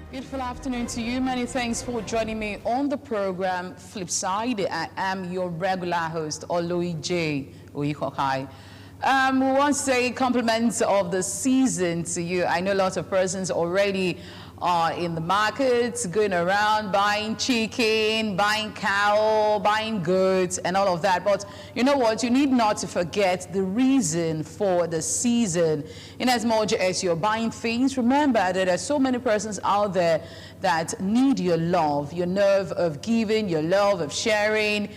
Beautiful afternoon to you. Many thanks for joining me on the program Flipside. I am your regular host, Oloi J. Oikokai. We want to say compliments of the season to you. I know lots of persons already are in the markets, going around buying chicken, buying cow, buying goods and all of that. But you know what? You need not to forget the reason for the season. In as much as you're buying things, remember that there are so many persons out there that need your love, your nerve of giving, your love of sharing,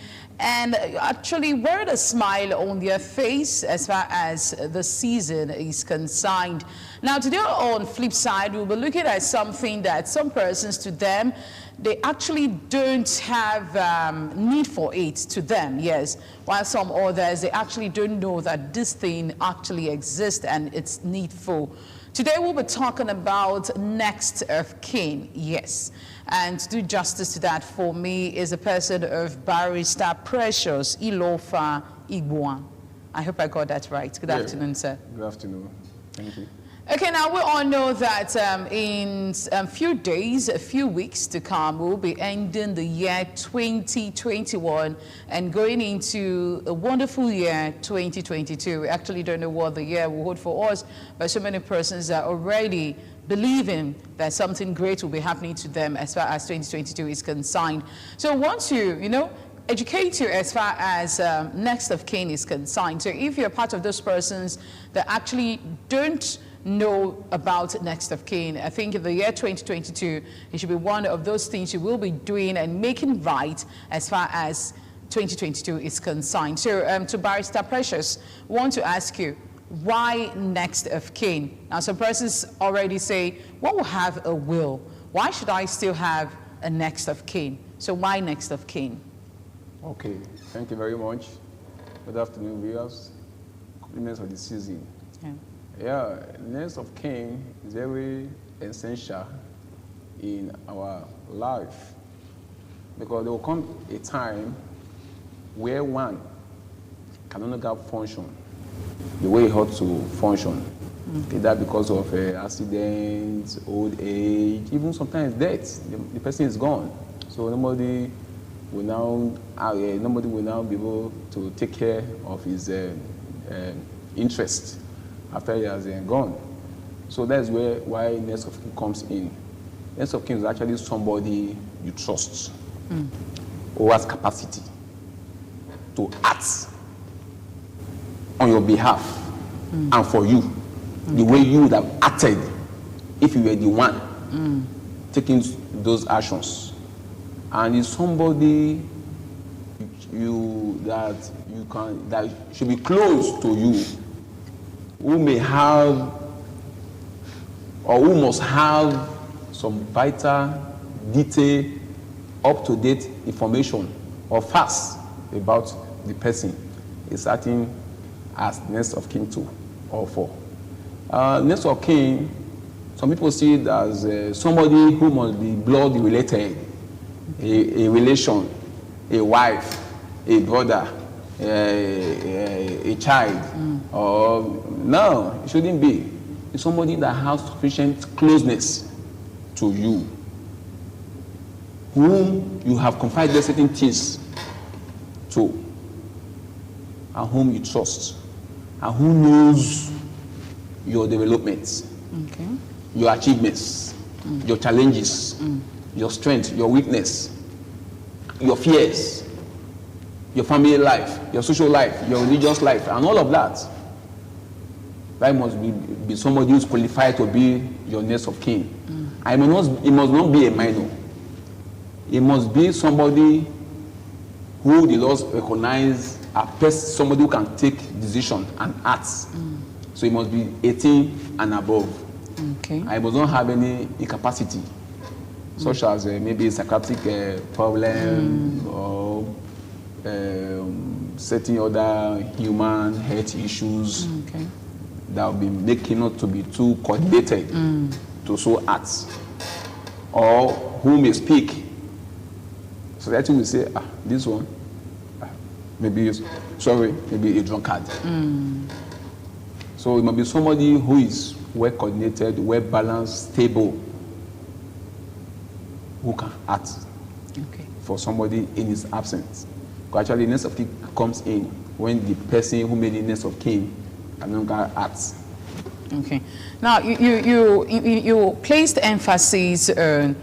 and actually wear a smile on their face as far as the season is concerned. Now today on Flipside, we'll be looking at something that some persons, to them, they actually don't have need for it to them, yes, while some others, they actually don't know that this thing actually exists and it's needful. Today we'll be talking about next of kin, yes. And to do justice to that for me is a person of Barrister Precious Ilofa Igboan. I hope I got that right. Good afternoon, sir. Good afternoon. Thank you. Okay, now we all know that in a few days, a few weeks to come, we'll be ending the year 2021 and going into a wonderful year 2022. We actually don't know what the year will hold for us, but so many persons are already believing that something great will be happening to them as far as 2022 is concerned. So once you educate you as far as next of kin is concerned. So if you're part of those persons that actually don't know about next of kin, I think in the year 2022, it should be one of those things you will be doing and making right as far as 2022 is concerned. So to Barrister Precious, I want to ask you, why next of kin? Now some persons already say, what will have a will? Why should I still have a next of kin? So why next of kin? Okay, thank you very much. Good afternoon, viewers. Compliments of the season. Yeah, next of kin is very essential in our life because there will come a time where one can no longer function the way it ought to function. Either because of accidents, old age, even sometimes death. The person is gone, so nobody will now be able to take care of his interest after he has gone. So that's why next of kin comes in. Next of kin is actually somebody you trust, who has capacity to act on your behalf and for you, the way you would have acted if you were the one taking those actions. And it's somebody that should be close to you, who may have or who must have some vital, detailed, up-to-date information or facts about the person is acting as next of kin 2 or 4. Next of kin, some people see it as somebody who must be blood related, a relation, a wife, a brother, a child, or no, it shouldn't be. It's somebody that has sufficient closeness to you, whom you have confided certain things to, and whom you trust, and who knows your developments, your achievements, your challenges, your strength, your weakness, your fears, your family life, your social life, your religious life, and all of that. That must be somebody who's qualified to be your next of kin. It must not be a minor. It must be somebody who the laws recognize as somebody who can take decision and act. So it must be 18 and above. I must not have any incapacity, such as maybe psychiatric problem or certain other human health issues that will be making not to be too coordinated to so act, or who may speak. Society will say, this one, maybe a drunkard. So it must be somebody who is well coordinated, well balanced, stable, who can act Okay. for somebody in his absence. Because actually, next of kin comes in when the person who made the next of kin can no longer act. Okay. Now, you placed emphasis on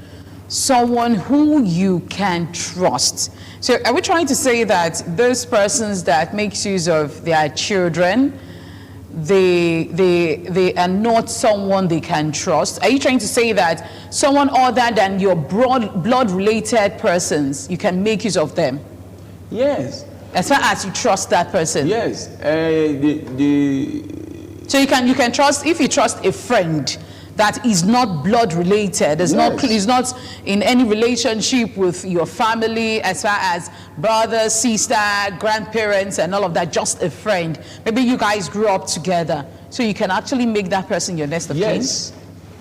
someone who you can trust. So are we trying to say that those persons that makes use of their children, they are not someone they can trust? Are you trying to say that someone other than your blood-related persons, you can make use of them? Yes. As far as you trust that person? Yes. So you can trust, if you trust a friend that is not blood related, is not in any relationship with your family as far as brother, sister, grandparents and all of that, just a friend. Maybe you guys grew up together. So you can actually make that person your next of kin. Yes.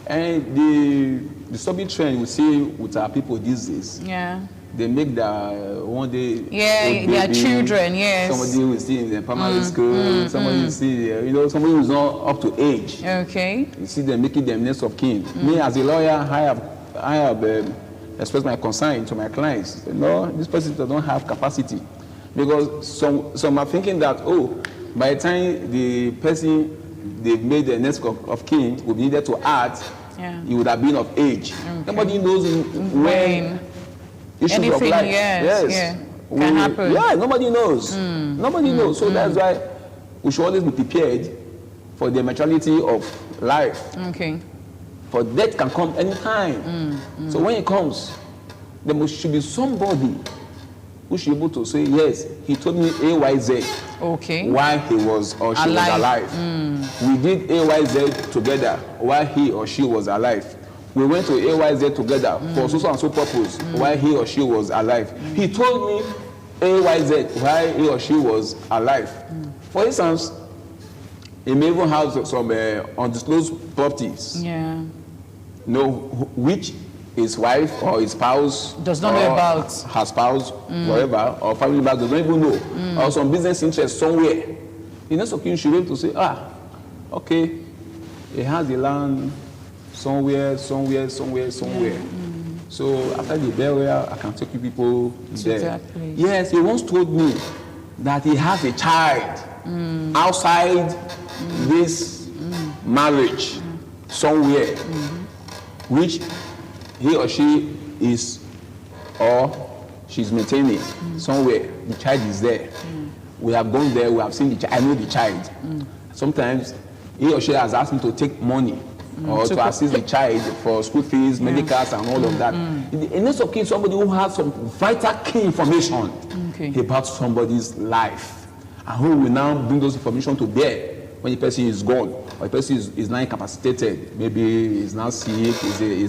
And the disturbing trend we see with our people these days. Yeah. They make their one day. Yeah, their children, yes. Somebody who is still in the primary school, somebody who is still, somebody who is not up to age. Okay. You see them making them next of kin. Me as a lawyer, I have expressed my concern to my clients. No, this person does not have capacity. Because some are thinking that, by the time the person they've made the next of kin will be needed to act, he would have been of age. Okay. Nobody knows when issues anything of life. Can happen. Yeah, nobody knows. Nobody knows. So that's why we should always be prepared for the eventuality of life. Okay. For death can come anytime. So when it comes, there should be somebody who should be able to say, yes, he told me AYZ. Okay. While he was or she was alive. We did AYZ together while he or she was alive. We went to AYZ together for so and so purpose while he or she was alive. He told me AYZ while he or she was alive. For instance, he may even have some undisclosed properties. Yeah. No, which his wife or his spouse does not know about. Her spouse, whatever, or family member does not even know. Or some business interest somewhere. The next of kin should be able to say, okay, he has the land somewhere. So after the burial, I can take you people there. Yes, he once told me that he has a child outside this marriage somewhere, which he or she is or she's maintaining somewhere. The child is there. We have gone there, we have seen the child. I know the child. Sometimes he or she has asked me to take money or to assist the child for school fees, medicals, and all of that. In next of kin, somebody who has some vital key information about somebody's life, and who will now bring those information to bear when the person is gone, or the person is now incapacitated. Maybe he's now sick, maybe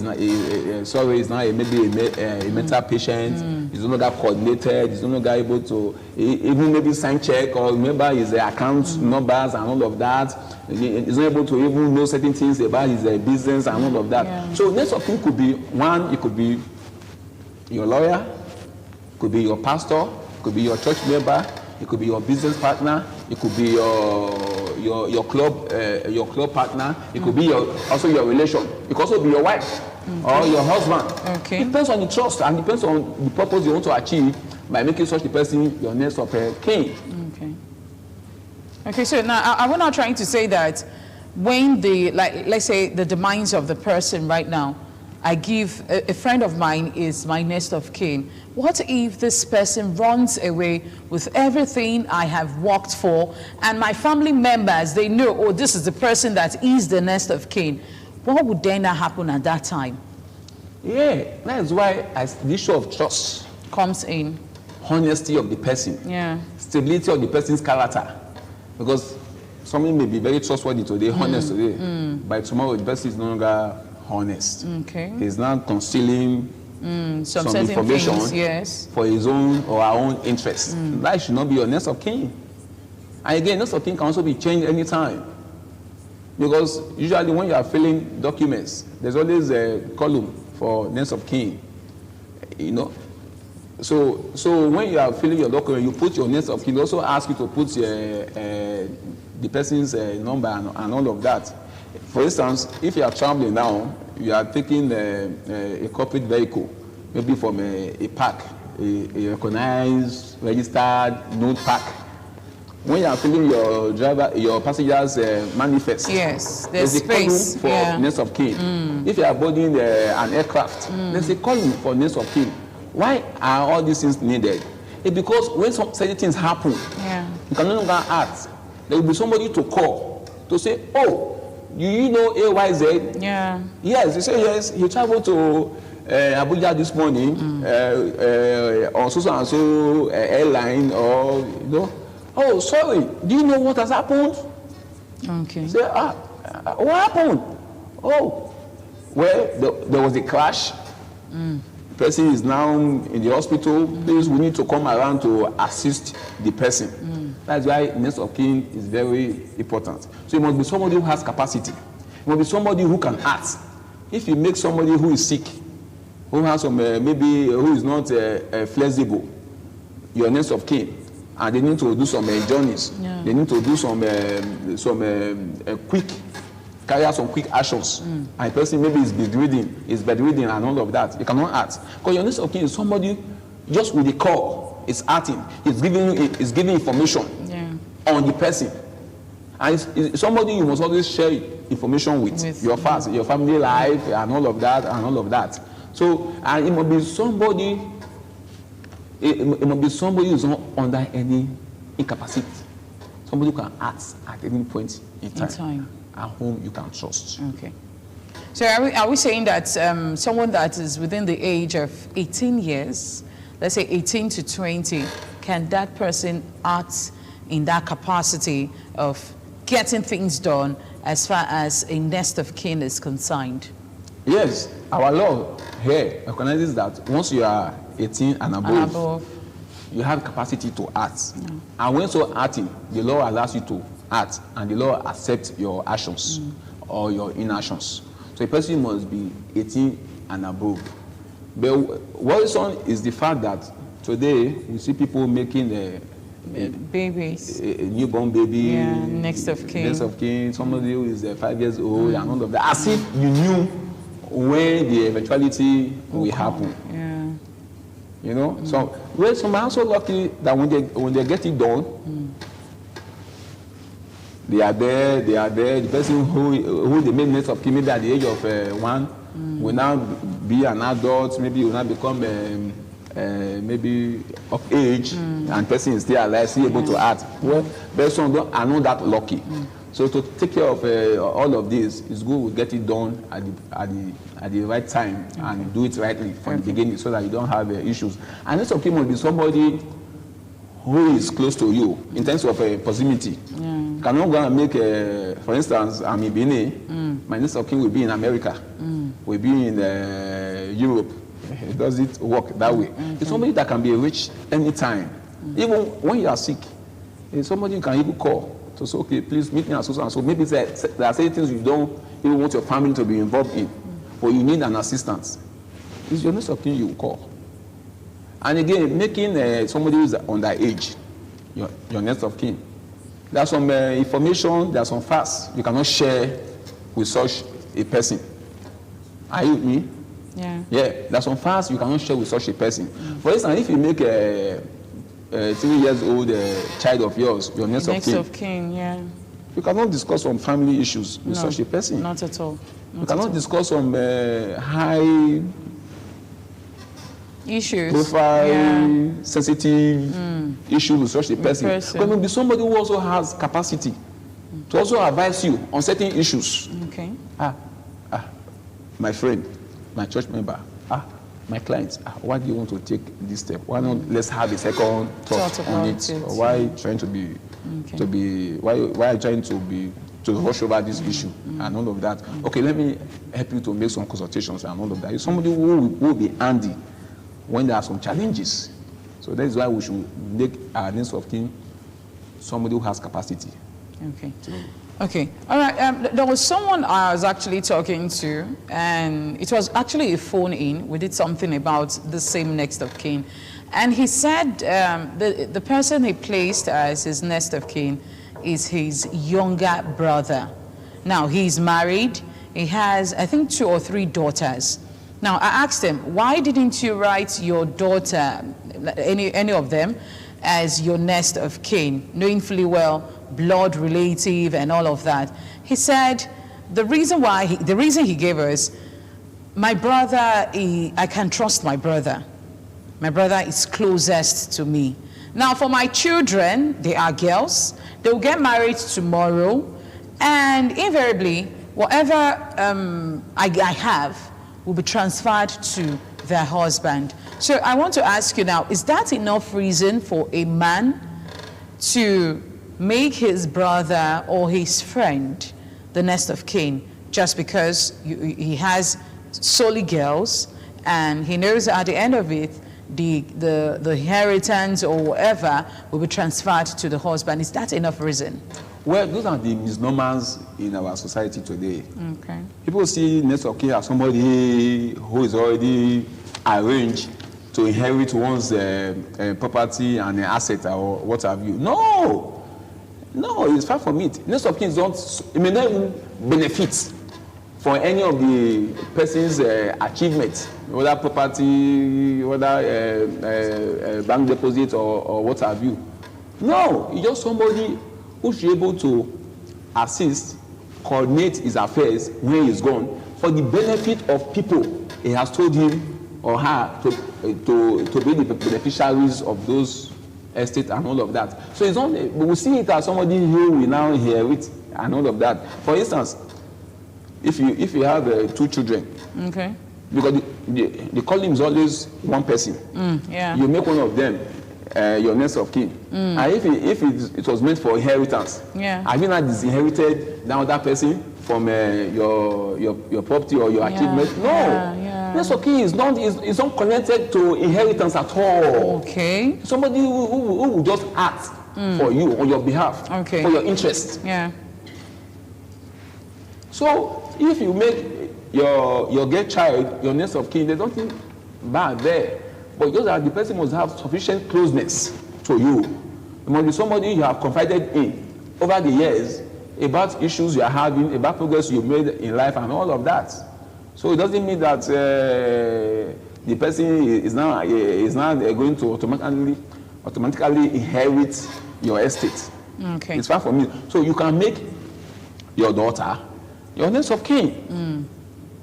a mental patient, he's no longer coordinated, he's no longer able to even maybe sign check or remember his account numbers and all of that. He's not able to even know certain things about his business and all of that. Yeah. So next of kin could be one, it could be your lawyer, it could be your pastor, it could be your church member, it could be your business partner, it could be your club partner, it could be also your relation, it could also be your wife or your husband. Okay. It depends on the trust and depends on the purpose you want to achieve by making such a person your next of kin. Okay. Okay, so now we're not trying to say that when let's say the demise of the person right now, I give a friend of mine is my next of kin. What if this person runs away with everything I have worked for, and my family members, they know, this is the person that is the next of kin? What would then happen at that time? Yeah, that's why the issue of trust comes in. Honesty of the person. Yeah. Stability of the person's character. Because somebody may be very trustworthy today, honest today. By tomorrow, the person is no longer honest. Okay. He's now concealing some information things, for his own or our own interest. That should not be your next of kin. And again, next of kin can also be changed anytime. Because usually when you are filling documents, there's always a column for next of kin. So when you are filling your document, you put your next of kin. They also ask you to put the person's number and all of that. For instance, if you are traveling now, you are taking a corporate vehicle, maybe from a park, a recognized, registered, known park. When you are filling your passengers manifest, yes, there's a column space for next of kin. If you are boarding an aircraft, there's a column for next of kin. Why are all these things needed? It's because when certain things happen, you can no longer act. There will be somebody to call to say, oh, you know AYZ? Yeah. Yes, you say yes. He traveled to Abuja this morning on so and so airline, or you know. Oh, sorry. Do you know what has happened? Okay. Say, what happened? Oh, well, there was a crash. The person is now in the hospital. Please, we need to come around to assist the person. That's why next of kin is very important. So it must be somebody who has capacity. It must be somebody who can act. If you make somebody who is sick, who has some maybe who is not flexible, your next of kin, and they need to do some journeys. Yeah. They need to do some quick, carry out some quick actions. And the person maybe is bedridden and all of that. You cannot act. Because your next of kin is somebody just with a call, is acting. It's giving information on the person. And it's somebody you must always share information with your family life and all of that. So, and it must be somebody. It must be somebody who's not under any incapacity. Somebody who can act at any point in time. And whom you can trust. Okay. So are we saying that someone that is within the age of 18 years, let's say 18 to 20, can that person act in that capacity of getting things done as far as a next of kin is concerned? Yes. Our law here recognizes that once you are 18 and above, you have capacity to act. And when so acting, the law allows you to act, and the law accepts your actions or your inactions. So a person must be 18 and above. But what is on is the fact that today we see people making babies, a newborn baby, next of kin, somebody who is 5 years old, and all of that, as if you knew when the eventuality will happen. You know, so some are also lucky that when they get it done, they are there. The person who they made next of kin, maybe at the age of 1, will now be an adult. Maybe will now become maybe of age, and person is still alive, still able to act. Well, but some are not that lucky. So to take care of all of this, it's good we get it done at the right time and do it rightly from the beginning, so that you don't have issues. And next of kin must be somebody who is close to you in terms of proximity. You cannot go and make, for instance, I'm in Benin, my next of kin will be in America, will be in Europe. It doesn't work that way. It's somebody that can be reached anytime, even when you are sick. It's somebody you can even call. So say, okay, please meet me at so and so. Maybe there are certain things you don't even want your family to be involved in, but you need an assistance. It's your next of kin you call. And again, making somebody who is underage your next of kin. There's some information, there's some facts you cannot share with such a person. Are you with me? Yeah. There's some facts you cannot share with such a person. For instance, if you make a 3 years old child of yours, your next of kin, you cannot discuss some family issues with such a person. Not at all. You cannot discuss some high issues, profile, sensitive issues with such a person. Because it may be somebody who also has capacity to also advise you on certain issues. Okay. My friend, my church member, my clients, why do you want to take this step? Why not let's have a second thought on it? Or why trying why are you trying to rush over this issue and all of that? Okay, let me help you to make some consultations and all of that. You're somebody who will be handy when there are some challenges. So that is why we should make our next of kin somebody who has capacity. Okay. Okay. All right. There was someone I was actually talking to, and it was actually a phone in. We did something about the same next of kin. And he said the person he placed as his next of kin is his younger brother. Now, he's married. He has, I think, 2 or 3 daughters. Now, I asked him, why didn't you write your daughter, any of them, as your next of kin, knowing fully well, blood relative and all of that? He said, the reason he gave us, my brother, I can trust my brother. My brother is closest to me. Now, for my children, they are girls. They will get married tomorrow, and invariably, whatever I have will be transferred to their husband. So I want to ask you now, is that enough reason for a man to make his brother or his friend the next of kin just because he has solely girls and he knows at the end of it the inheritance or whatever will be transferred to the husband? Is that enough reason? Well, those are the misnomers in our society today. Okay. People see next of kin as somebody who is already arranged to inherit one's property and asset or what have you. No, it's far from it. Next of kin it may not even benefit from any of the person's achievements, whether property, whether bank deposit or what have you. No, it's just somebody who should be able to assist, coordinate his affairs when he's gone for the benefit of people he has told him or her to be the beneficiaries of those estates and all of that. So it's not, we see it as somebody who will now inherit and all of that. For instance, if you have 2 children, okay, because the column is always one person, yeah, you make one of them your next of kin. And if it was meant for inheritance, yeah, have you not disinherited that other person from your property or your achievement? No. Yeah. Next of kin is not connected to inheritance at all. Okay. Somebody who will just act for you on your behalf, okay, for your interest. Yeah. So if you make your girl child your next of kin, there's nothing bad there. But just that the person must have sufficient closeness to you. It must be somebody you have confided in over the years about issues you are having, about progress you made in life and all of that. So it doesn't mean that the person is now going to automatically inherit your estate. Okay. It's far from it. So you can make your daughter your next of kin.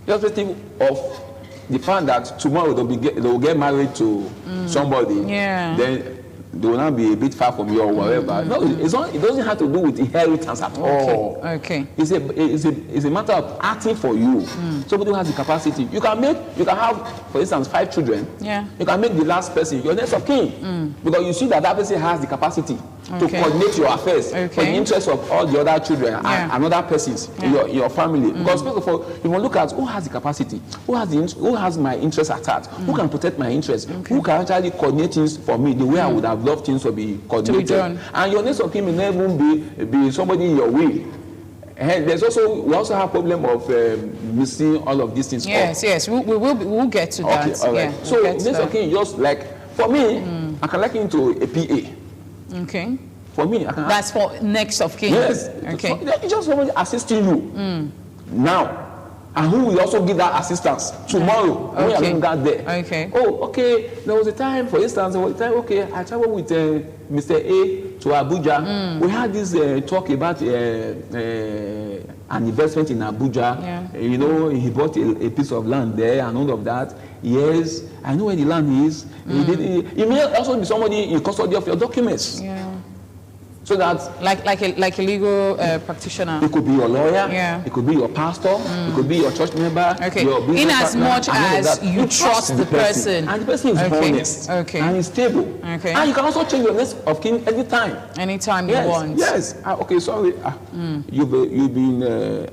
Just think of the fact that tomorrow they will get married to somebody, yeah, then they will not be a bit far from you or whatever. No, it doesn't have to do with inheritance at all. Okay. It's a matter of acting for you. Somebody who has the capacity. You can have, for instance, 5 children. Yeah. You can make the last person your next of kin because you see that person has the capacity to coordinate your affairs for the interest of all the other children and other persons in your family. Because first of all, you must look at who has the capacity, who has my interest at heart, who can protect my interest, who can actually coordinate things for me the way I would have loved things to be coordinated. And your next of kin may never even be somebody in your way. And we also have problem of missing all of these things. Yes, we'll get to that. Okay, all right. Yeah, so next of kin, just like for me, I can like into a PA. Okay. For me, I can. That's for next of kin. Yes. Okay. It's just somebody assisting you now, and who will also give that assistance tomorrow when you are doing that there. Okay. Oh, okay. There was a time, for instance, okay, I traveled with Mr. A to Abuja. We had this talk about an investment in Abuja. Yeah. You know, he bought a piece of land there and all of that. Yes, I know where the land is. He may also be somebody in custody of your documents. Yeah. So that like a legal practitioner. it could be your lawyer. Yeah. It could be your pastor. It could be your church member. Okay. Your business In as partner, much as you trust the person, and the person is honest. Okay. And is stable. Okay. And you can also change your next of kin anytime. Anytime Yes. you want. Yes. Okay. Sorry. You've been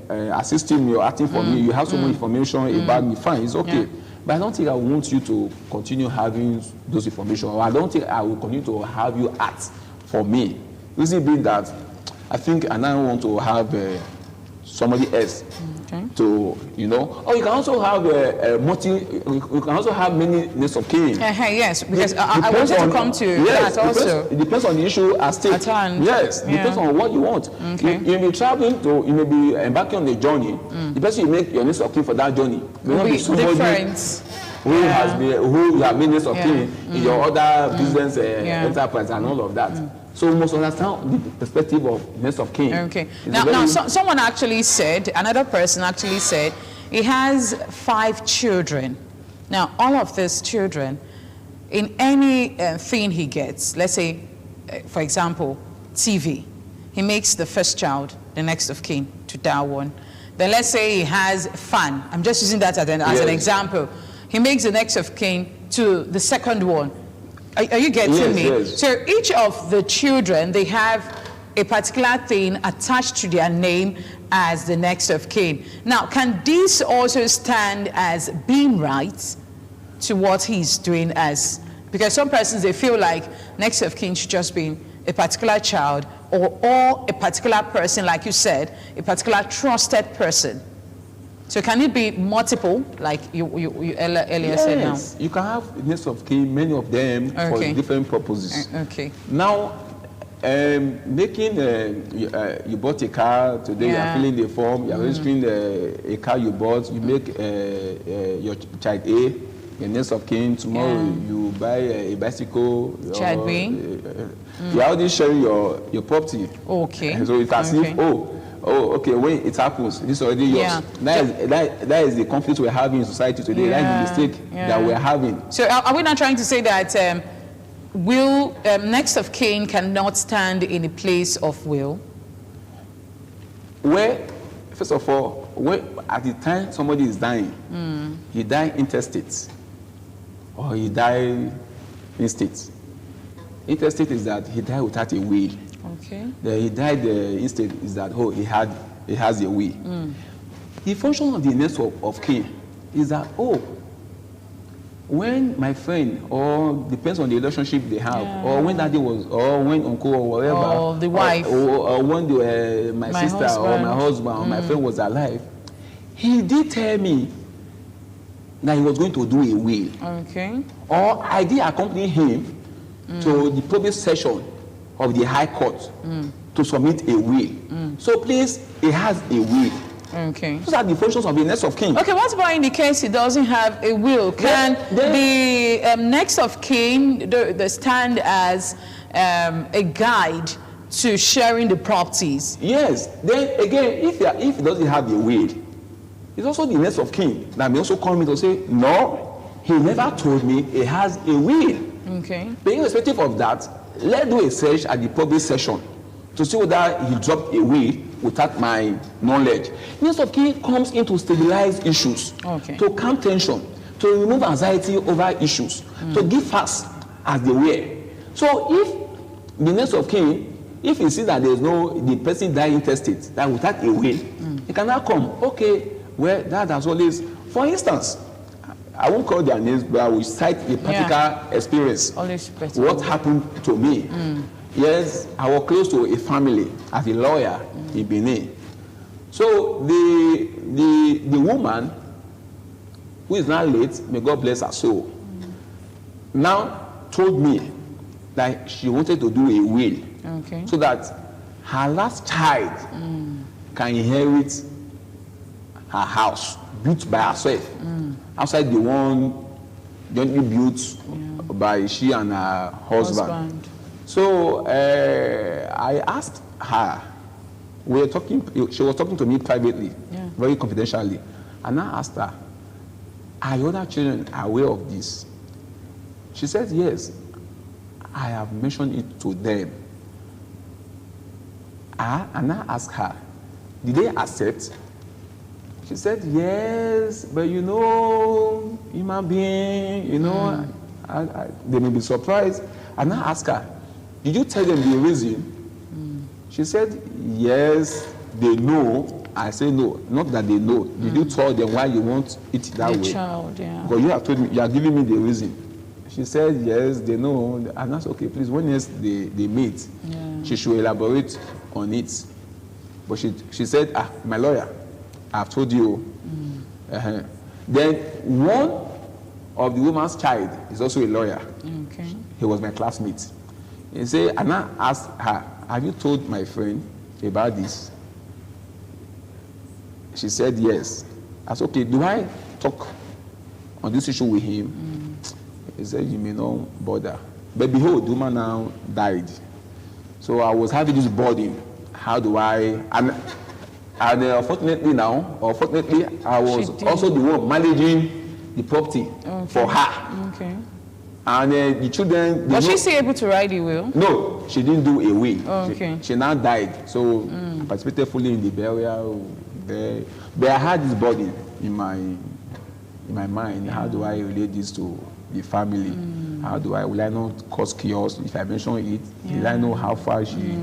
assisting me or acting for me. You have so much information about me. Fine. It's okay. Yeah. But I don't think I want you to continue having those information, or I don't think I will continue to have you act for me. Reason being that I think I now want to have somebody else to, you know. Or you can also have you can also have many next of kin. Yes, because I wanted to come to that also. It depends on the issue at stake. At hand. Yes, depends on what you want. Okay. You may be traveling you may be embarking on a journey. The person you make your next of kin for that journey may not be somebody different. who has been, who you have been next of kin in your other business enterprise and all of that. So we must understand the perspective of next of kin. Okay. Now someone actually said, another person actually said, he has 5 children. Now, all of these children, in any thing he gets, let's say, for example, TV, he makes the first child the next of kin to that one. Then let's say he has fan. I'm just using that as an example. He makes the next of kin to the second one. Are you getting me? Yes. So each of the children, they have a particular thing attached to their name as the next of kin. Now, can this also stand as being right to what he's doing as, because some persons, they feel like next of kin should just be a particular child or a particular person, like you said, a particular trusted person. So can it be multiple, like you earlier said now? Yes, you can have next of kin, many of them for different purposes. Okay. Now, making you bought a car today, you are filling the form, you are registering a car you bought, you make your child A, your next of kin, tomorrow you buy a bicycle, child B. You are already sharing your property. Okay. So it's as if, okay, when it happens, this is already yours. That is the conflict we're having in society today. That is the mistake that we're having. So are we not trying to say that will next of kin cannot stand in the place of will? Where, first of all, at the time somebody is dying, he died intestate or he died instate. Intestate is that he died without a will. Okay. He died instate is that he has a will. The function of the next of kin is that when my friend, or depends on the relationship they have, or when daddy was, or when uncle or whatever, or the wife, or when my sister husband, or my husband or my friend was alive, he did tell me that he was going to do a will. Okay. Or I did accompany him to the probate session of the High Court to submit a will. So please, he has a will. Okay. Those are the functions of the next of kin. Okay, what about in the case he doesn't have a will? Can the next of kin the stand as a guide to sharing the properties? Yes. Then again, if he doesn't have a will, it's also the next of kin that may also come in to say, no, he never told me he has a will. Okay. But irrespective of that, let's do a search at the probate session to see whether he dropped a will without my knowledge. Next of kin comes in to stabilize issues, to calm tension, to remove anxiety over issues, to give facts as they were. So if the next of kin, if he sees that the person died intestate, that without a will, he cannot come. Okay, well, that has always, for instance, I won't call their names, but I will cite a particular experience. What happened to me? Yes, I was close to a family as a lawyer in Benin. So the woman, who is now late, may God bless her soul, now told me that she wanted to do a will, so that her last child can inherit her house built by herself, outside the one jointly built by she and her husband. So I asked her, she was talking to me privately, very confidentially, and I asked her, are your other children aware of this? She said, yes, I have mentioned it to them. And I asked her, did they accept? She said, yes, but human being, they may be surprised. And I asked her, did you tell them the reason? She said, yes, they know. I said, no, not that they know. Did you tell them why you want it that way? Child, because you have told me, you are giving me the reason. She said, yes, they know. And that's okay, please, when else they meet, she should elaborate on it. But she said, my lawyer, I've told you. Then one of the woman's child is also a lawyer. He was my classmate. He said, and I asked her, have you told my friend about this? She said, yes. I said, okay, do I talk on this issue with him. He said, you may not bother. But behold, the woman now died. So I was having this burden. How do I, and unfortunately now, I was also the one managing the property for her. Okay. And the children... Was she still able to write a will? No, she didn't do a will. Oh, okay. She now died. So I participated fully in the burial there. But I had this burden in my mind. How do I relate this to the family? How do I, will I not cause chaos if I mention it? Will I know how far she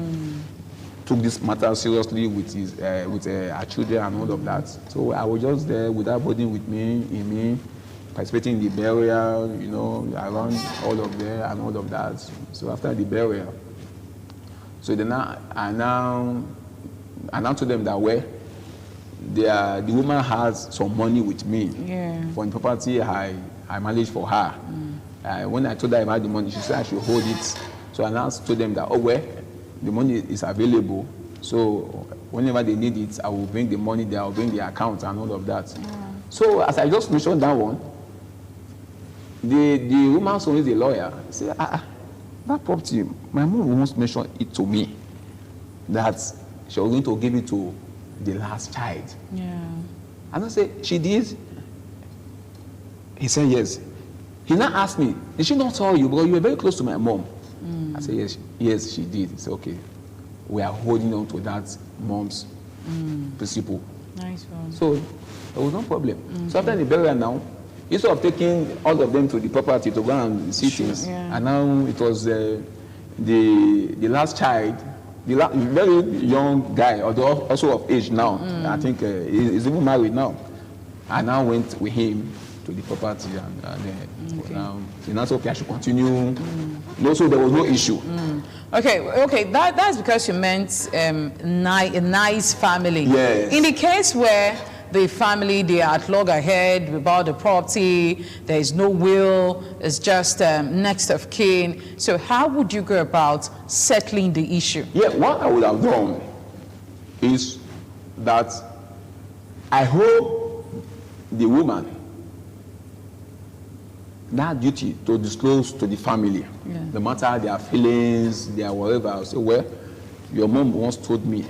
took this matter seriously with her children and all of that? So I was just there with that burden with me, in me, participating in the burial, you know, around all of there and all of that. So after the burial, so then I now told them that, well, the woman has some money with me for the property I managed for her. When I told her about the money, she said I should hold it. So I now told them that, oh, well, the money is available. So whenever they need it, I will bring the money there, I will bring the account and all of that. So as I just mentioned that one, the woman who is a lawyer said, that property, my mom once mentioned it to me, that she was going to give it to the last child. And I said, she did? He said, yes. He now asked me, did she not tell you? Because you were very close to my mom. I said, yes, she did. He said, okay, we are holding on to that mom's principle. Nice one. So there was no problem. So after the burial now, instead of taking all of them to the property to go and see things, and now it was the last child, the very young guy, although also of age now, I think he's even married now. I now went with him to the property and now he now said, okay, I should continue. No, so there was no issue. Okay, that's because you meant a nice family. Yes. In the case where the family, they are at loggerhead about the property, there is no will, it's just next of kin. So how would you go about settling the issue? Yeah, what I would have done is that I hope the woman that duty to disclose to the family, no matter their feelings, their whatever. I'll say, well, your mom once told me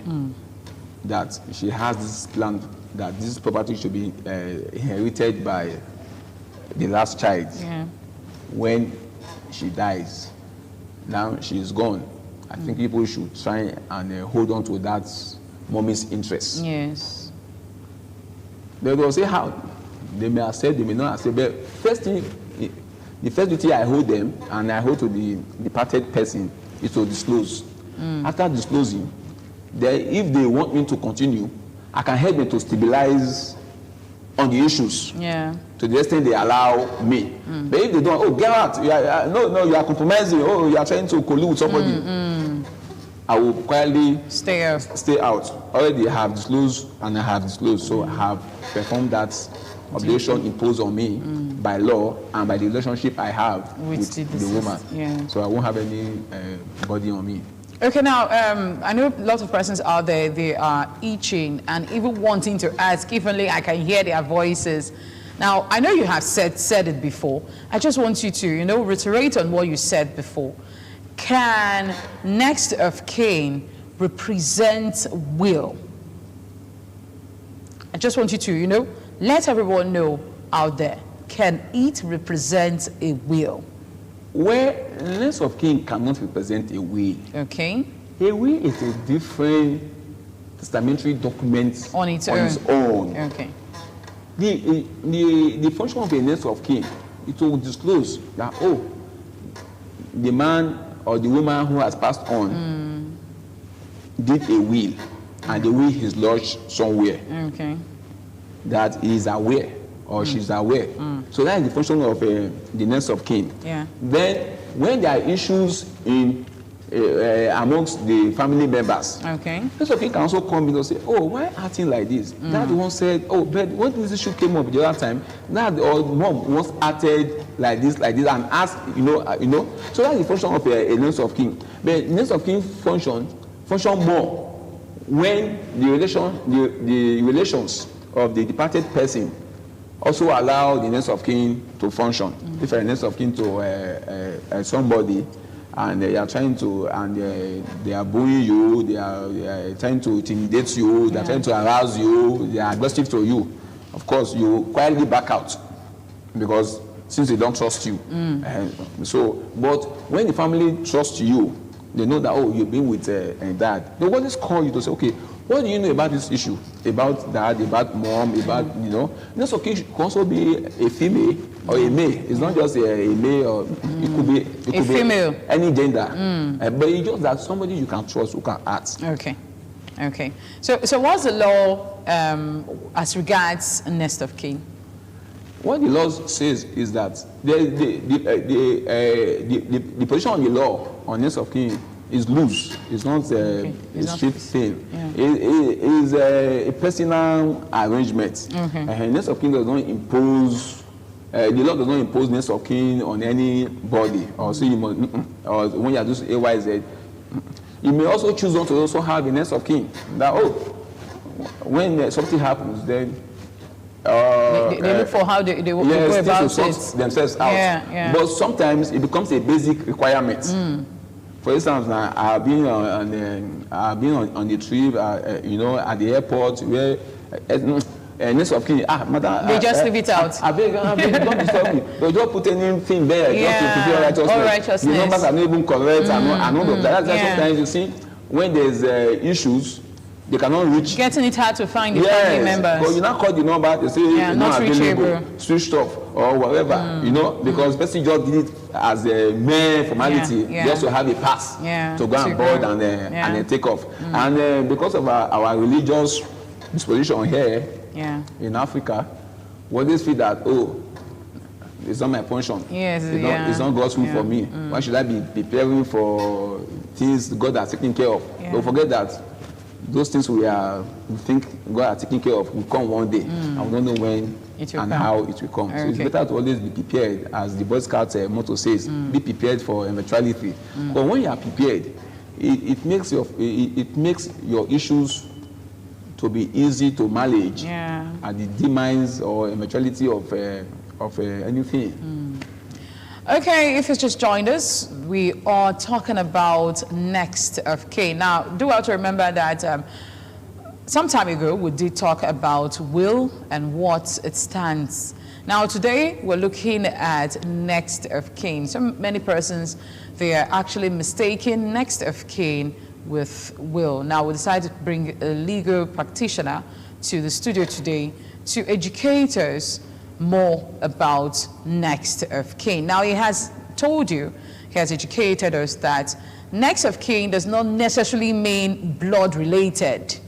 that she has this plan that this property should be inherited by the last child when she dies. Now she's gone. I think people should try and hold on to that mommy's interest. Yes. They will say how. They may accept, they may not accept. But first thing, the first duty I hold them and I hold to the departed person is to disclose. After disclosing, if they want me to continue, I can help them to stabilize on the issues to the extent they allow me. But if they don't, oh, get out, no, you are compromising, oh, you are trying to collude with somebody, I will quietly stay out. Already I have disclosed and I have disclosed, so I have performed that obligation imposed on me by law and by the relationship I have with the woman. So I won't have any body on me. Okay, now, I know a lot of persons out there, they are itching and even wanting to ask, if only I can hear their voices. Now, I know you have said it before. I just want you to, reiterate on what you said before. Can next of kin represent will? I just want you to, let everyone know out there. Can it represent a will? Where next of kin cannot represent a will. Okay. A will is a different testamentary document on its own. Okay. The function of a next of kin is to disclose that, oh, the man or the woman who has passed on did a will, and the will is lodged somewhere. Okay. That he is aware or she's aware. So that is the function of the next of kin. Then when there are issues in amongst the family members, next of kin can also come in and say, oh, why acting like this? That one said, oh, but when this issue came up the other time, that or mom once acted like this, and asked, So that is the function of a next of kin. But next of kin function more when the relations of the departed person also allow the next of kin to function. If you're a next of kin to somebody, and they are trying to, and they are bullying you, they are trying to intimidate you, they are trying to arouse you, they are aggressive to you, of course, you quietly back out, because since they don't trust you. But when the family trusts you, they know that, oh, you've been with dad. They always call you to say, okay, what do you know about this issue? About dad, about mom, about, you know. Next of kin could also be a female or a male. It's not just a male, or it could be female. Any gender. But it's just that somebody you can trust, who can act. Okay. Okay. So what's the law as regards next of kin? What the law says is that the position of the law on next of kin is loose. It's not a strict thing. Yeah. It is a personal arrangement. Next of kin does not impose. The law does not impose next of kin on anybody, or say you must, or when you are doing AYZ. You may also choose not to also have a next of kin. That when something happens, then they look for how they go about it. Sort themselves out. But sometimes it becomes a basic requirement. For instance, now I've been on the trip, you know, at the airport where next of kin, madam, they just leave it out. I beg, don't disturb me. They don't put anything there just to fulfill righteousness. The numbers are not even correct, and all of that. That's sometimes you see when there's issues, they cannot reach. Getting it hard to find the family members. But you now call the number, they say not reachable, switched off or whatever, you know, because person just did it as a mere formality, just to have a pass to go on board and then take off. And because of our religious disposition here in Africa, we always feel that, oh, it's not my portion. It's not God's will for me. Why should I be preparing for things God has taken care of? Don't forget that those things we think God has taken care of will come one day, and we don't know when and how it will come. So it's better to always be prepared, as the Boy Scout motto says, be prepared for eventuality. But when you are prepared, it makes your issues to be easy to manage at the demise or eventuality of anything. Okay, if you've just joined us, we are talking about next of kin. Now, do have to remember that some time ago we did talk about will and what it stands. Now, today we're looking at next of kin. So many persons, they are actually mistaking next of kin with will. Now, we decided to bring a legal practitioner to the studio today to educate us more about next of kin. Now, he has told you, he has educated us that next of kin does not necessarily mean blood related.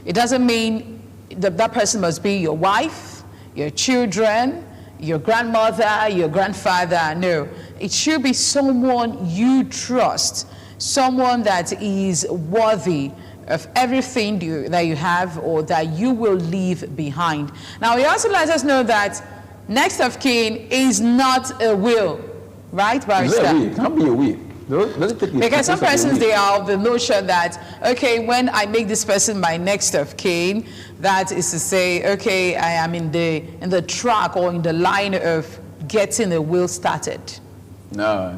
It doesn't mean that person must be your wife, your children, your grandmother, your grandfather. No, it should be someone you trust, someone that is worthy of everything that you have or that you will leave behind. Now, he also lets us know that next of kin is not a will, right, Barrister? It can't be a will. Because some persons, they are of the notion that, okay, when I make this person my next of kin, that is to say, okay, I am in the track or in the line of getting a will started. No.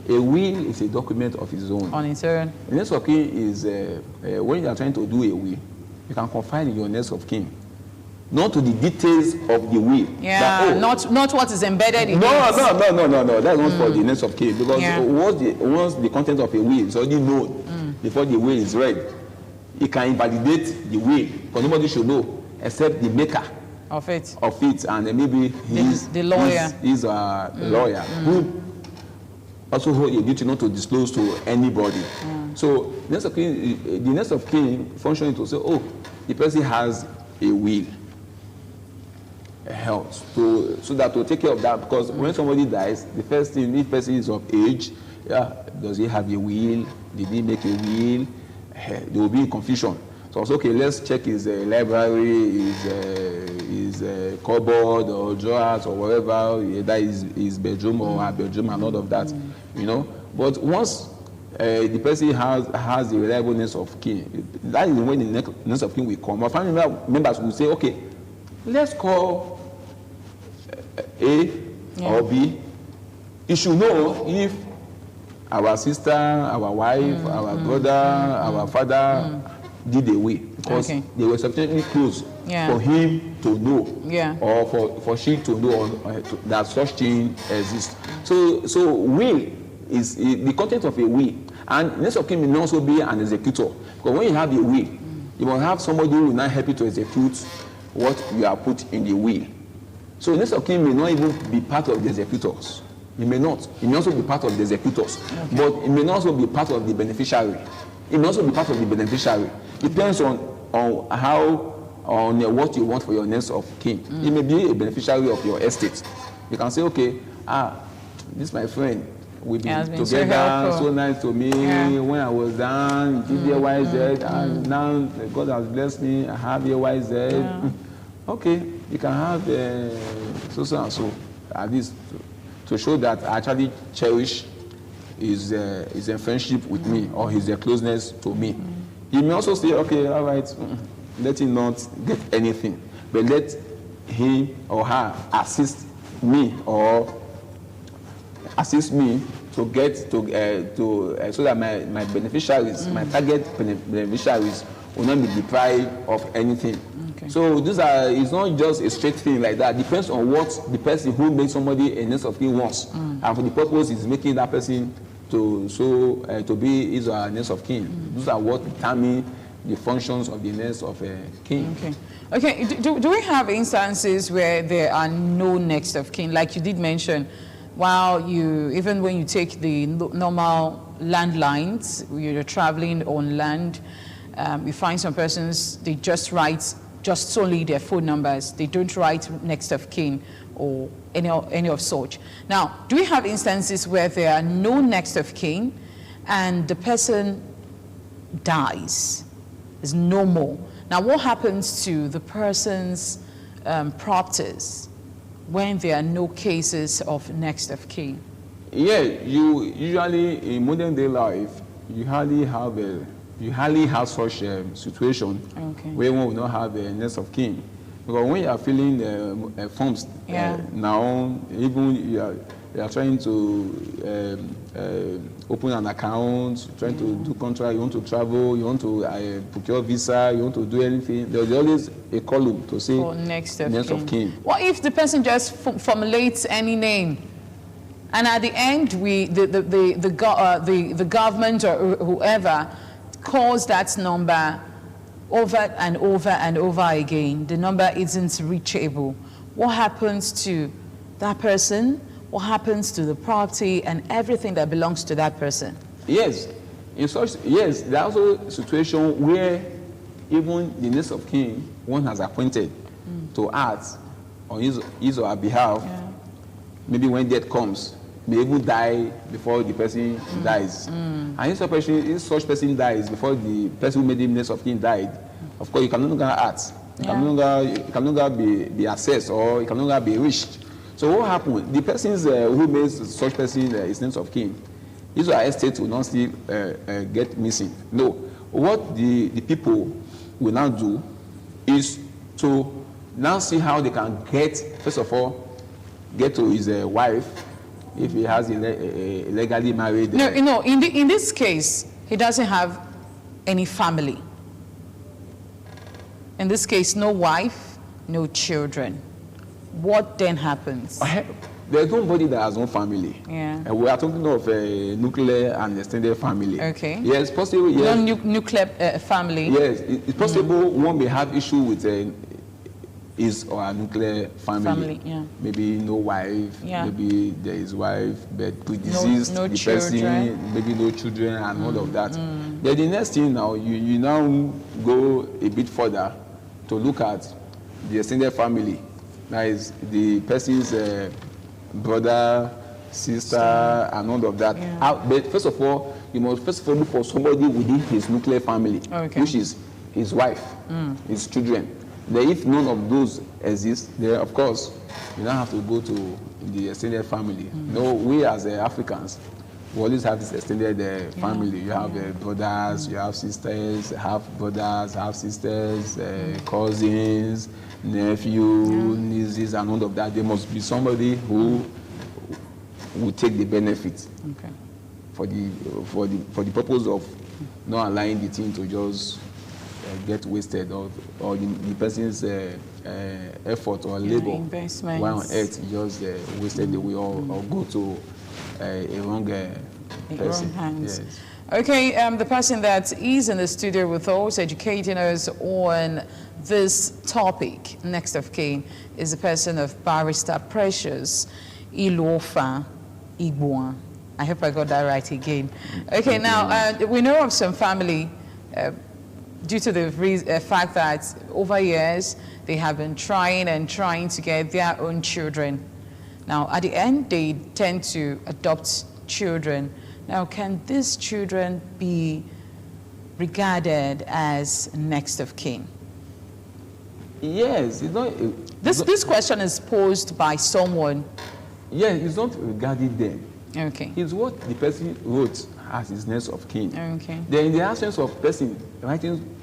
A will is a document of its own. On its own. The next of kin is, when you are trying to do a will, you can confide in your next of kin. Not to the details of the will. Not what is embedded in it. No. That's not for the next of kin. Because once the content of a will is already known before the will is read, it can invalidate the will. Because nobody should know except the maker of it, and then maybe the lawyer. He's a lawyer who also hold a duty not to disclose to anybody. So the next of kin function to say, oh, the person has a will. Helps so that to take care of that, because when somebody dies, the first thing, if person is of age, does he have a will? Did he make a will? There will be confusion. So it's okay, let's check his library, his cupboard or drawers or whatever, that is his bedroom or her bedroom and all of that, you know. But once the person has the reliableness of kin, that is when the next of kin will come. Our family members will say, okay, let's call A or B. You should know if our sister, our wife, our brother, our father did away, because they were sufficiently close for him to know, or for she to know that such thing exists. So will is the content of a will, and next of kin may also be an executor, because when you have a will, you must have somebody who will not help you to execute what you have put in the will. So next of kin may not even be part of the executors. It may not. It may also be part of the executors, but it may also be part of the beneficiary. It may also be part of the beneficiary. Depends on what you want for your next of kin. It may be a beneficiary of your estate. You can say, okay, this is my friend. We've been together, so nice to me. When I was down, he did YZ, and now God has blessed me. I have YZ. Okay, you can have so and so, at least to show that I actually cherish his friendship with me, or his closeness to me. He may also say, okay, all right, let him not get anything, but let him or her assist me, or assist me to get so that my beneficiaries, my target beneficiaries, will not be deprived of anything. So it's not just a straight thing like that. It depends on what the person who made somebody a next of kin wants, and for the purpose is making that person to be his or her next of kin. Those are what determine the functions of the next of kin. Okay. Do we have instances where there are no next of kin, like you did mention? Even when you take the normal landlines, you're traveling on land, you find some persons, they just write just solely their phone numbers. They don't write next of kin or any of such. Now, do we have instances where there are no next of kin and the person dies? There's no more. Now, what happens to the person's properties when there are no cases of next of kin? Yeah, you usually in modern day life, you hardly have such situation where one will not have a next of kin. Because when you are filling forms now, even you are trying to open an account, trying to do contract, you want to travel, you want to procure visa, you want to do anything, there's always a column to say next of kin. What if the person just formulates any name, and at the end the government or whoever calls that number over and over and over again, the number isn't reachable? What happens to that person? What happens to the property and everything that belongs to that person? Yes, there are also a situation where even the next of kin one has appointed to act on his or her behalf, maybe when death comes, may even die before the person dies. And if such person dies before the person who made him next of kin died, of course you can no longer act. You can no longer be assessed, or you can no longer be reached. So what happened? The persons who made such person his next of kin, his or her estate will not still get missing. No. What the people will now do is to now see how they can first of all, get to his wife, if he has a legally married. No, in this case, he doesn't have any family. In this case, no wife, no children. What then happens? There's nobody that has no family. We are talking of a nuclear and extended family. Okay. Yes, possible. Yes. Non-nuclear family. Yes, it's possible one may have issue with his or her nuclear family. Maybe no wife. Maybe there is wife, but predeceased, no the children. person, maybe no children, and all of that. Then the next thing now, you now go a bit further to look at the extended family. That is the person's brother, sister, and all of that. But first of all, you must first of all look for somebody within his nuclear family, which is his wife, his children. Then if none of those exist, then of course you don't have to go to the extended family. No, we as Africans, we always have this extended family. You have brothers, you have sisters, half brothers, half sisters, cousins, nephew, nieces, and all of that. There must be somebody who will take the benefit for the purpose of not allowing the thing to just get wasted, or the person's effort or labor investments. while on earth just wasted away or go to a wrong person. hands. Yes. Okay, the person that is in the studio with us, educating us on this topic, next of kin, is the person of Barrister Precious Ilofa Igboan. I hope I got that right again. Okay, now we know of some family, due to the fact that over years they have been trying to get their own children. Now, at the end, they tend to adopt children. Now, can these children be regarded as next of kin? Yes, it's not. This question is posed by someone. Yeah, it's not regarding them. Okay. It's what the person wrote as his next of kin. Okay. Then, in the absence of person writing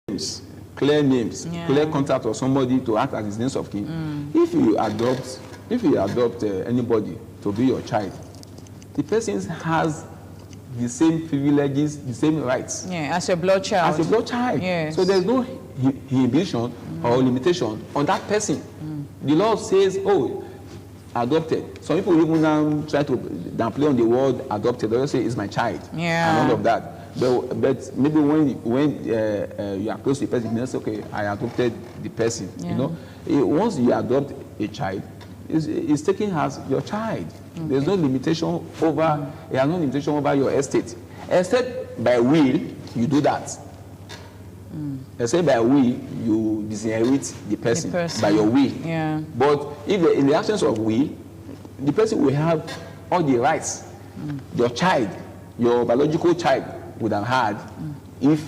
names, clear names, clear contact of somebody to act as his next of kin, if you adopt anybody to be your child, the person has the same privileges, the same rights. Yeah, as your blood child. As a blood child. Yes. So there's no inhibition or limitation on that person. The law says, oh, adopted. Some people even now try to downplay on the word adopted. They say it's my child. Yeah. And all of that. But maybe when you are close to the person, you say, okay, I adopted the person. Yeah. You know, once you adopt a child, it's taken as your child. Okay. There's no limitation over. There are no limitation over your estate, except by will you do that. Except by will you disinherit the person by your will. Yeah. But if in the absence of will, the person will have all the rights your child, your biological child, would have had if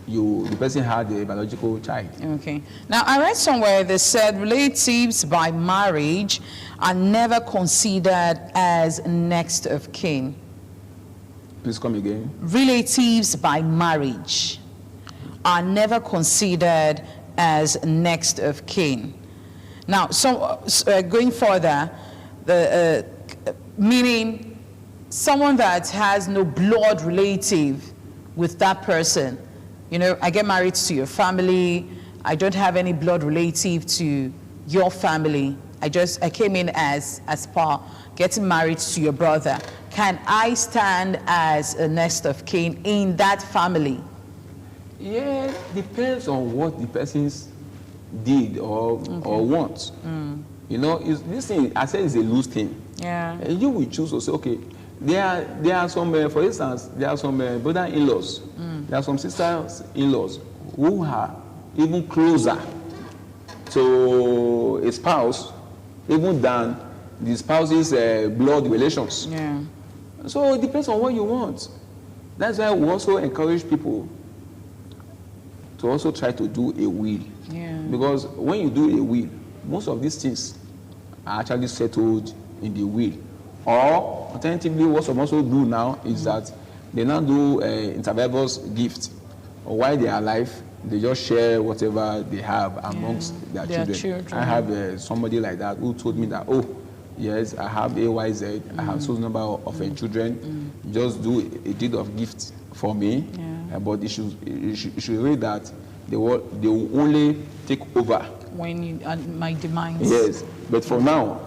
the person had a biological child. Okay. Now, I read somewhere they said relatives by marriage are never considered as next of kin. Please come again. Relatives by marriage are never considered as next of kin. Now, going further, meaning someone that has no blood relative with that person. You know, I get married to your family. I don't have any blood relative to your family. I came in as par getting married to your brother. Can I stand as a next of kin in that family? Yeah, depends on what the persons did or wants. You know, this thing, I said, is a loose thing. Yeah. And you will choose to say, okay, there are some, for instance, there are some brother-in-laws, there are some sisters-in-laws who are even closer to a spouse, even than the spouse's blood relations. Yeah. So it depends on what you want. That's why we also encourage people to also try to do a will. Yeah. Because when you do a will, most of these things are actually settled in the will. Or alternatively, what some also do now is that they now do intervenors gift. Or while they are alive, they just share whatever they have amongst their children. I have somebody like that who told me that, oh, yes, I have AYZ, I have so number of children, just do a deed of gift for me. Yeah. But it should read that they will only take over when my demise. Yes, but for now,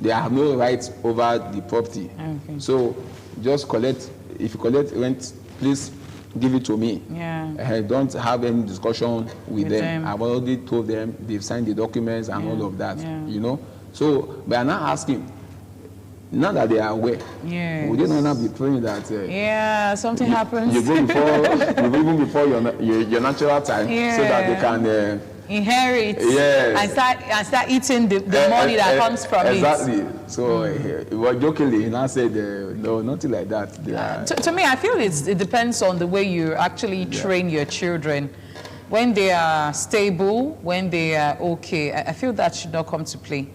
they have no rights over the property. Okay. So just collect. If you collect rent, please give it to me. Yeah. I don't have any discussion with them. I've already told them they've signed the documents and all of that. Yeah. You know. So we are now asking. Now that they are aware, would they not be praying that something happens? You go before your natural time, so that they can inherit and start eating the money that comes from it. Exactly. So jokingly, he now said, no, nothing like that. To me, I feel it depends on the way you actually train your children. When they are stable, when they are okay, I feel that should not come to play.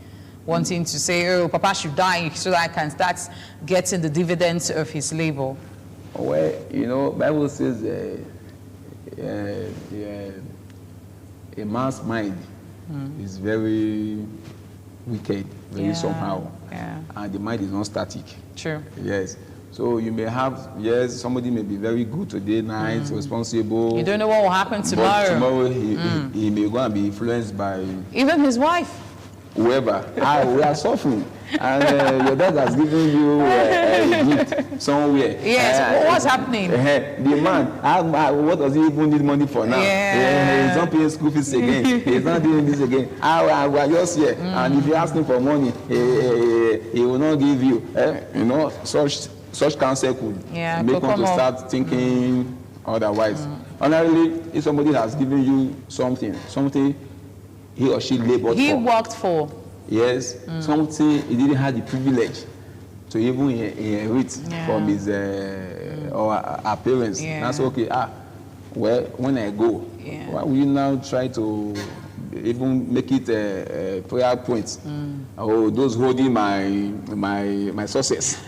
Wanting to say, oh, Papa should die so that I can start getting the dividends of his labor. Well, you know, Bible says a man's mind is very wicked, very somehow. Yeah. And the mind is not static. True. Yes. So you may have, yes, somebody may be very good today, nice, responsible. You don't know what will happen tomorrow. But tomorrow he may go and be influenced by Even his wife. whoever. We are suffering. And your dad has given you a gift somewhere. Yes, what's happening? The man, what does he even need money for now? Yeah. He's not paying school fees again. He's not doing this again. We are just here. And if you ask him for money, he will not give you. You know, such counsel could make one to start thinking otherwise. Ordinarily, if somebody has given you something he or she labored for. He worked for. Yes, something he didn't have the privilege to even inherit from his or our parents. That's okay. Well, when I go, why will you now try to even make it a prayer point? Oh, those holding my success.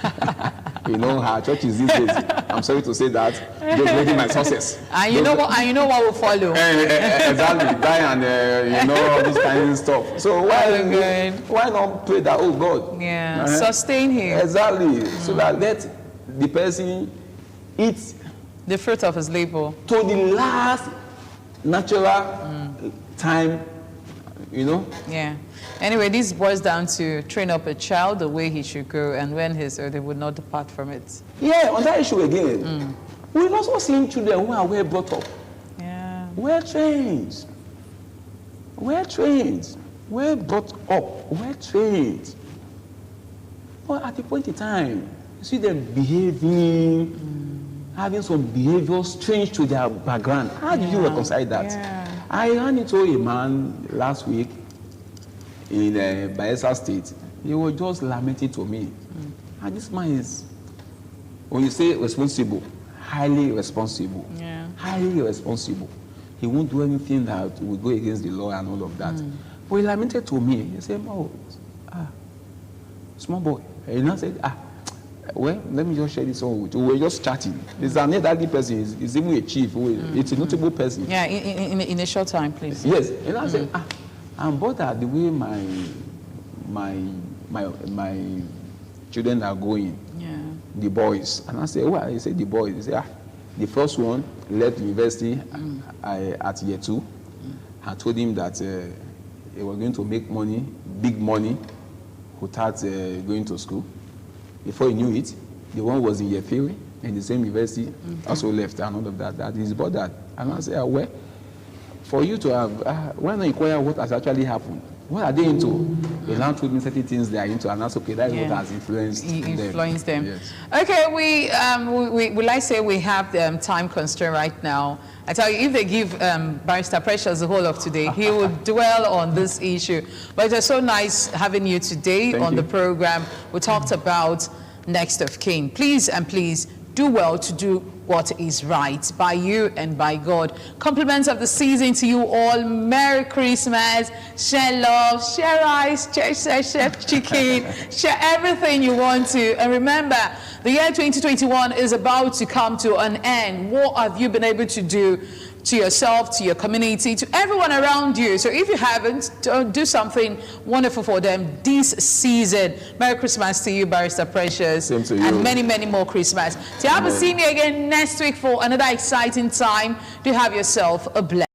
You know how church is these days. I'm sorry to say that. Those holding my success. And you know what? And you know what will follow. Exactly. Die and you know all this kind of stuff. So why not pray that? Oh God. Sustain him. Exactly. So that let the person eat the fruit of his labor to the last natural time. You know? Yeah. Anyway, this boils down to train up a child the way he should go, and when he's old, they would not depart from it. Yeah, on that issue again, we've also seen children who are well brought up. Yeah. Well trained. Well trained. Well brought up. Well trained. But at a point in time, you see them behaving, having some behavior strange to their background. How do you reconcile that? Yeah. I ran into a man last week in Bayelsa State. He was just lamenting to me. And this man is, when you say responsible, highly responsible. Yeah. Highly responsible. He won't do anything that will go against the law and all of that. But he lamented to me. He said, oh, small boy. And he now said, well, let me just share this one with you. We were just chatting. There's an elderly person. He's even a chief. It's a notable person. Yeah, in a short time, please. Yes. And I said, I'm bothered the way my children are going. Yeah. The boys. And I said, well, he said the boys. He said, the first one left university at year 2. I told him that he was going to make money, big money, without going to school. Before he knew it, the one was in year 3 in the same university, also left and all of that. That is bothered. And I said, well, for you to have, why not inquire what has actually happened? What are they into? They now told me certain things they are into, and that's okay. That's what has influenced them. Yes. Okay, we like say we have the time constraint right now. I tell you, if they give Barrister Precious the whole of today, he will dwell on this issue. But it was so nice having you today on the program. We talked about next of kin. Please and please do well to do what is right by you and by God. Compliments of the season to you all. Merry Christmas. Share love, share rice, share chicken, share everything you want to. And remember, the year 2021 is about to come to an end. What have you been able to do to yourself, to your community, to everyone around you? So if you haven't, do something wonderful for them this season. Merry Christmas to you, Barrister Precious. Same to you. And many, many more Christmas. So I'll be seeing you again next week for another exciting time. Do have yourself a blessed